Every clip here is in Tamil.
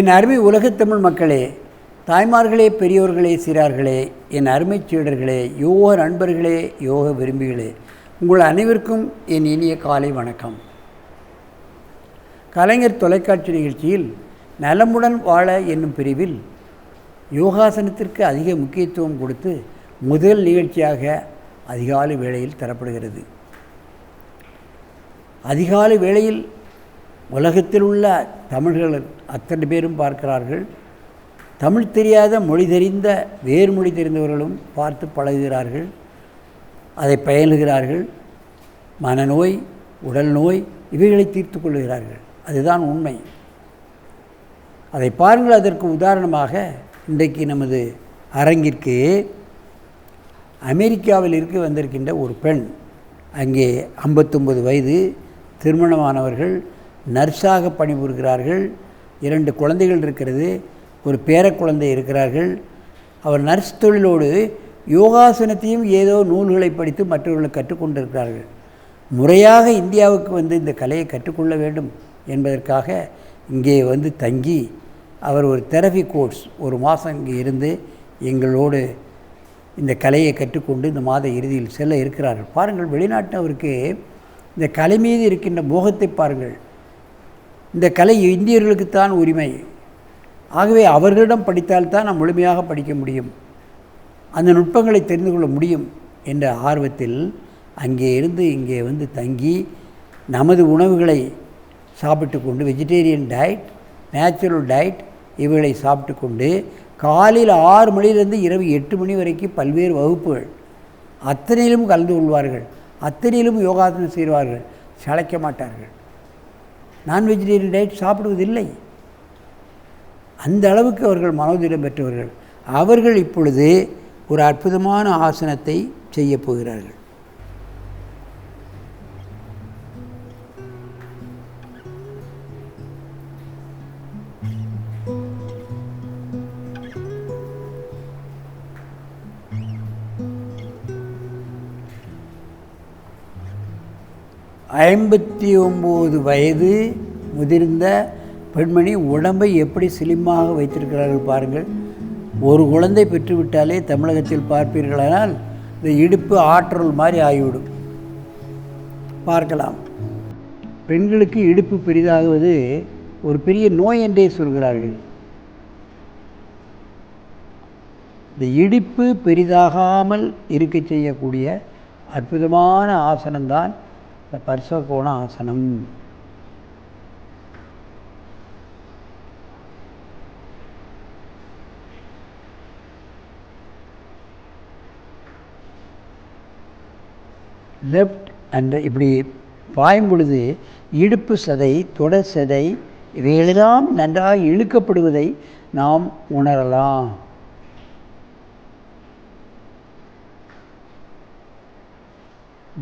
என் அருமை உலகத்தமிழ் மக்களே, தாய்மார்களே, பெரியோர்களே, சிறார்களே, என் அருமை சீடர்களே, யோக நண்பர்களே, யோக விரும்பிகளே, உங்கள் அனைவருக்கும் என் இனிய காலை வணக்கம். கலைஞர் தொலைக்காட்சி நிகழ்ச்சியில் நலமுடன் வாழ என்னும் பிரிவில் யோகாசனத்திற்கு அதிக முக்கியத்துவம் கொடுத்து முதல் நிகழ்ச்சியாக அதிகாலை வேளையில் தரப்படுகிறது. அதிகாலை வேளையில் உலகத்தில் உள்ள தமிழர்கள் அத்தனை பேரும் பார்க்கிறார்கள். தமிழ் தெரியாத மொழி தெரிந்த வேறு மொழி தெரிந்தவர்களும் பார்த்து பழகுகிறார்கள், அதை பயிலுகிறார்கள். மனநோய், உடல் நோய் இவைகளை தீர்த்து கொள்கிறார்கள். அதுதான் உண்மை. அதை பாருங்கள். அதற்கு உதாரணமாக இன்றைக்கு நமது அரங்கிற்கு அமெரிக்காவில் வந்திருக்கின்ற ஒரு பெண், அங்கே 59 வயது, திருமணமானவர்கள், நர்ஸாக பணிபுரிகிறார்கள். 2 குழந்தைகள் இருக்கிறது, ஒரு பேர குழந்தை இருக்கிறார்கள். அவர் நர்ஸ் தொழிலோடு யோகாசனத்தையும் ஏதோ நூல்களை படித்து மற்றவர்களுக்கு கற்றுக்கொண்டிருக்கிறார்கள். முறையாக இந்தியாவுக்கு வந்து இந்த கலையை கற்றுக்கொள்ள வேண்டும் என்பதற்காக இங்கே வந்து தங்கி அவர் ஒரு தெரபி கோர்ஸ் 1 மாதம் இங்கே இருந்து எங்களோடு இந்த கலையை கற்றுக்கொண்டு இந்த மாத இறுதியில் செல்ல இருக்கிறார்கள். பாருங்கள், வெளிநாட்டவருக்கு இந்த கலை மீது இருக்கின்ற மோகத்தை பாருங்கள். இந்த கலை இந்தியர்களுக்குத்தான் உரிமை. ஆகவே அவர்களிடம் படித்தால்தான் நாம் முழுமையாக படிக்க முடியும், அந்த நுட்பங்களை தெரிந்து கொள்ள முடியும் என்ற ஆர்வத்தில் அங்கே இருந்து இங்கே வந்து தங்கி நமது உணவுகளை சாப்பிட்டு கொண்டு, வெஜிடேரியன் டயட், நேச்சுரல் டயட் இவைகளை சாப்பிட்டு கொண்டு காலையில் 6 மணியிலிருந்து இரவு 8 மணி வரைக்கும் பல்வேறு வகுப்புகள், அத்தனையிலும் கலந்து கொள்வார்கள். அத்தனையிலும் யோகாசனம் செய்வார்கள், சளைக்க மாட்டார்கள். நான் வெஜிடேரியன் டயட் சாப்பிடுவதில்லை. அந்த அளவுக்கு அவர்கள் மனோதிடம் பெற்றவர்கள். அவர்கள் இப்பொழுது ஒரு அற்புதமான ஆசனத்தை செய்ய போகிறார்கள். ஐம்பத்தி 9 வயது முதிர்ந்த பெண்மணி உடம்பை எப்படி ஸ்லிம்மாக வைத்திருக்கிறார்கள் பாருங்கள். ஒரு குழந்தை பெற்றுவிட்டாலே தமிழகத்தில் பார்ப்பீர்களானால் இந்த இடுப்பு ஆற்றல் மாதிரி ஆகிவிடும். பார்க்கலாம், பெண்களுக்கு இடுப்பு பெரிதாகுவது ஒரு பெரிய நோய் என்றே சொல்கிறார்கள். இந்த இடுப்பு பெரிதாகாமல் இருக்க செய்யக்கூடிய அற்புதமான ஆசனம்தான் இந்த பர்ஸ்வகோண ஆசனம். லெஃப்ட் அண்ட் இப்படி பாயும் பொழுது இடுப்பு சதை, தொடர் சதை இவைகளெல்லாம் நன்றாக இழுக்கப்படுவதை நாம் உணரலாம்.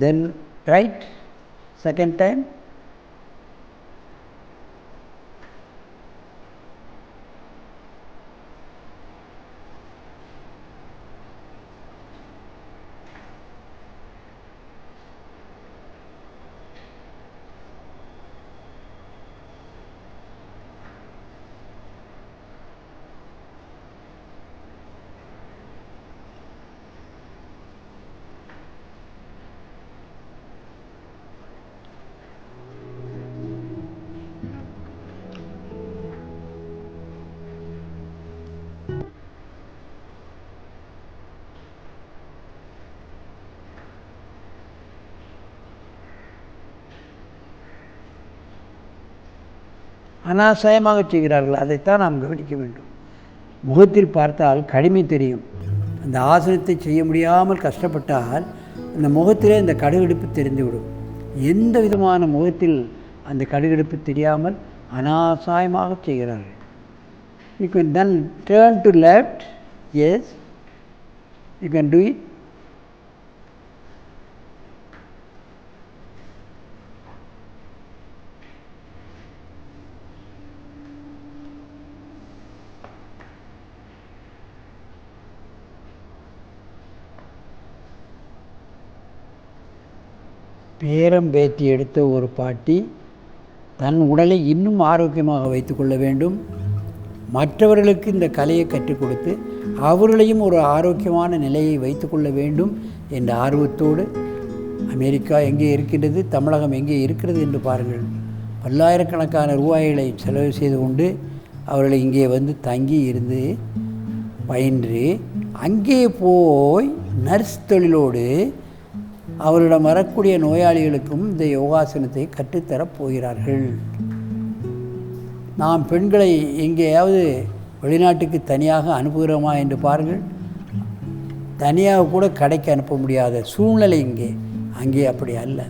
தென் ரைட், செகண்ட் டைம். அனாவசியமாக செய்கிறார்கள், அதைத்தான் நாம் கவனிக்க வேண்டும். முகத்தில் பார்த்தால் கடுமை தெரியும். அந்த ஆசனத்தை செய்ய முடியாமல் கஷ்டப்பட்டால் அந்த முகத்திலே இந்த கடுகடுப்பு தெரிந்துவிடும். எந்த விதமான முகத்தில் அந்த கடுகடுப்பு தெரியாமல் அனாவசியமாக செய்கிறார்கள். You can then turn to left. Yes, you can do it. பேரம் பேத்தி எடுத்த ஒரு பாட்டி தன் உடலை இன்னும் ஆரோக்கியமாக வைத்து கொள்ள வேண்டும், மற்றவர்களுக்கு இந்த கலையை கற்றுக் கொடுத்து அவர்களையும் ஒரு ஆரோக்கியமான நிலையை வைத்துக்கொள்ள வேண்டும் என்ற ஆர்வத்தோடு அமெரிக்கா எங்கே இருக்கின்றது, தமிழகம் எங்கே இருக்கிறது என்று பாருங்கள். பல்லாயிரக்கணக்கான ரூபாய்களை செலவு செய்து கொண்டு அவர்களை இங்கே வந்து தங்கி இருந்து பயின்று அங்கே போய் நர்ஸ் தொழிலோடு அவரிடம் வரக்கூடிய நோயாளிகளுக்கும் இந்த யோகாசனத்தை கற்றுத்தரப் போகிறார்கள். நாம் பெண்களை எங்கேயாவது வெளிநாட்டுக்கு தனியாக அனுப்புகிறோமா என்று பாருங்கள். தனியாக கூட கடைக்கு அனுப்ப முடியாத சூழ்நிலை இங்கே. அங்கே அப்படி அல்ல.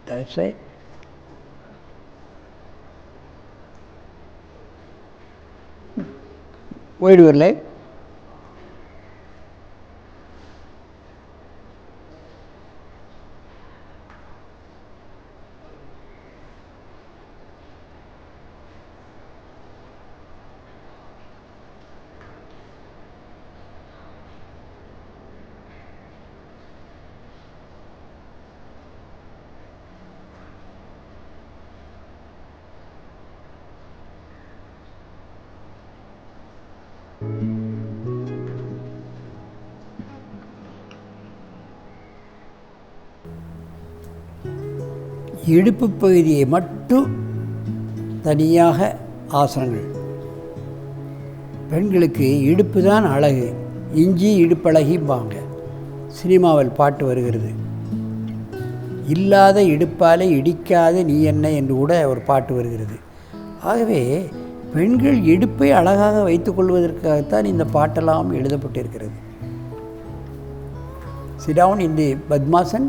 That's it. Wait your leg. இடுப்பு பகுதியை மட்டும் தனியாக ஆசனங்கள். பெண்களுக்கு இடுப்பு தான் அழகு, இஞ்சி இடுப்பழகிம்பாங்க. சினிமாவில் பாட்டு வருகிறது. இல்லாத இடுப்பாலே இடிக்காத நீ என்ன என்று கூட ஒரு பாட்டு வருகிறது. ஆகவே பெண்கள் இடுப்பை அழகாக வைத்துக்கொள்வதற்காகத்தான் இந்த பாட்டெல்லாம் எழுதப்பட்டிருக்கிறது. Sit down in the padmasan.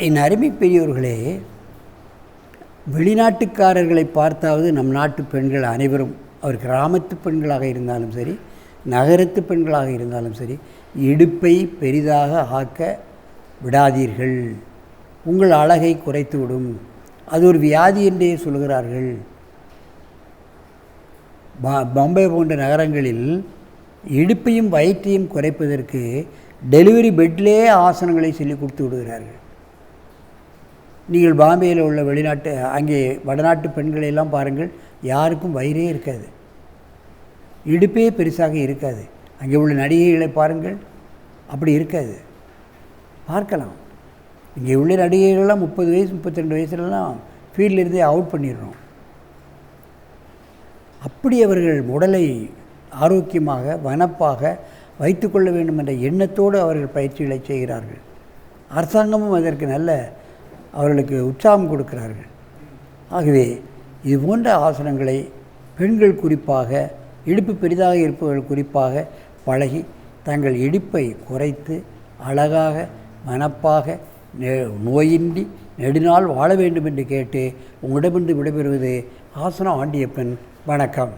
என் அருமை பெரியோர்களே, வெளிநாட்டுக்காரர்களை பார்த்தாவது நம் நாட்டு பெண்கள் அனைவரும், அவர் கிராமத்து பெண்களாக இருந்தாலும் சரி, நகரத்து பெண்களாக இருந்தாலும் சரி, இடுப்பை பெரிதாக ஆக்க விடாதீர்கள். உங்கள் அழகை குறைத்துவிடும். அது ஒரு வியாதி என்றே சொல்கிறார்கள். பாம்பே போன்ற நகரங்களில் இடுப்பையும் வயிற்றையும் குறைப்பதற்கு டெலிவரி பெட்லே ஆசனங்களை சொல்லி கொடுத்து விடுகிறார்கள். நீங்கள் பாம்பேயில் உள்ள வெளிநாட்டு அங்கே வடநாட்டு பெண்களையெல்லாம் பாருங்கள், யாருக்கும் வயிறே இருக்காது, இடுப்பே பெருசாக இருக்காது. அங்கே உள்ள நடிகைகளை பாருங்கள், அப்படி இருக்காது. பார்க்கலாம். இங்கே உள்ள நடிகைகள்லாம் 30 வயசு 32 வயசுலலாம் ஃபீல்டிலிருந்தே அவுட் பண்ணிடுறோம். அப்படி அவர்கள் உடலை ஆரோக்கியமாக வனப்பாக வைத்துக்கொள்ள வேண்டும் என்ற எண்ணத்தோடு அவர்கள் பயிற்சிகளை செய்கிறார்கள். அரசாங்கமும் அதற்கு நல்ல அவர்களுக்கு உற்சாகம் கொடுக்கிறார்கள். ஆகவே இது போன்ற ஆசனங்களை பெண்கள் குறிப்பாக, இடுப்பு பெரிதாக இருப்பவர்கள் குறிப்பாக பழகி தங்கள் இடுப்பை குறைத்து அழகாக வனப்பாக நோயின்றி நெடுநாள் வாழ வேண்டும் என்று கேட்டு உங்களிடமிருந்து விடைபெறுவது ஆசனம் ஆண்டியப்பன். வணக்கம்.